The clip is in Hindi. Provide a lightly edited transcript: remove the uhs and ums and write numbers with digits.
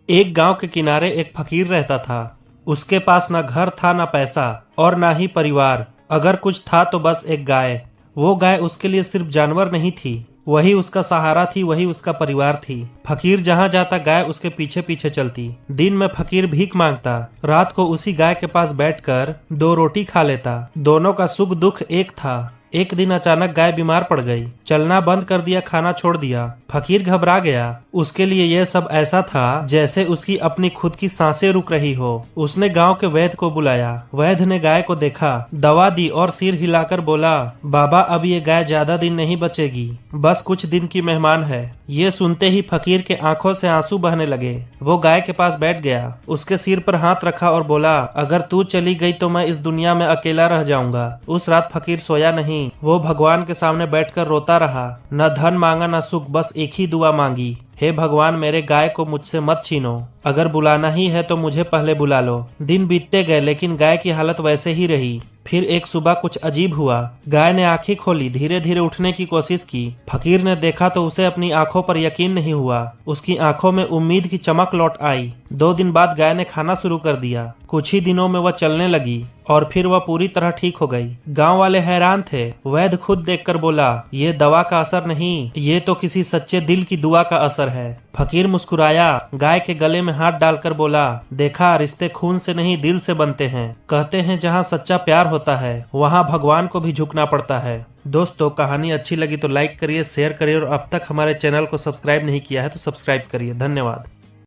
एक गांव के किनारे एक फकीर रहता था। उसके पास ना घर था ना पैसा और ना ही परिवार। अगर कुछ था तो बस एक गाय। वो गाय उसके लिए सिर्फ जानवर नहीं थी, वही उसका सहारा थी, वही उसका परिवार थी। फकीर जहां जाता गाय उसके पीछे पीछे चलती। दिन में फकीर भीख मांगता, रात को उसी गाय के पास बैठकर दो रोटी खा लेता। दोनों का सुख दुख एक था। एक दिन अचानक गाय बीमार पड़ गई, चलना बंद कर दिया, खाना छोड़ दिया। फकीर घबरा गया। उसके लिए यह सब ऐसा था जैसे उसकी अपनी खुद की सांसें रुक रही हो। उसने गांव के वैद्य को बुलाया। वैद्य ने गाय को देखा, दवा दी और सिर हिलाकर बोला, बाबा अब ये गाय ज्यादा दिन नहीं बचेगी, बस कुछ दिन की मेहमान है। ये सुनते ही फकीर के आंखों से आंसू बहने लगे। वो गाय के पास बैठ गया, उसके सिर पर हाथ रखा और बोला, अगर तू चली गई तो मैं इस दुनिया में अकेला रह जाऊंगा। उस रात फकीर सोया नहीं। वो भगवान के सामने बैठकर रोता रहा। न धन मांगा न सुख, बस एक ही दुआ मांगी, हे भगवान मेरे गाय को मुझसे मत छीनो। अगर बुलाना ही है तो मुझे पहले बुला लो। दिन बीतते गए लेकिन गाय की हालत वैसे ही रही। फिर एक सुबह कुछ अजीब हुआ। गाय ने आंखें खोली, धीरे धीरे उठने की कोशिश की। फकीर ने देखा तो उसे अपनी आंखों पर यकीन नहीं हुआ। उसकी आंखों में उम्मीद की चमक लौट आई। 2 दिन बाद गाय ने खाना शुरू कर दिया। कुछ ही दिनों में वह चलने लगी और फिर वह पूरी तरह ठीक हो गई। गांव वाले हैरान थे। वैद्य खुद देखकर बोला, ये दवा का असर नहीं, ये तो किसी सच्चे दिल की दुआ का असर है। फकीर मुस्कुराया, गाय के गले में हाथ डालकर बोला, देखा, रिश्ते खून से नहीं दिल से बनते हैं। कहते हैं जहाँ सच्चा प्यार होता है वहाँ भगवान को भी झुकना पड़ता है। दोस्तों, कहानी अच्छी लगी तो लाइक करिए, शेयर करिए और अब तक हमारे चैनल को सब्सक्राइब नहीं किया है तो सब्सक्राइब करिए। धन्यवाद।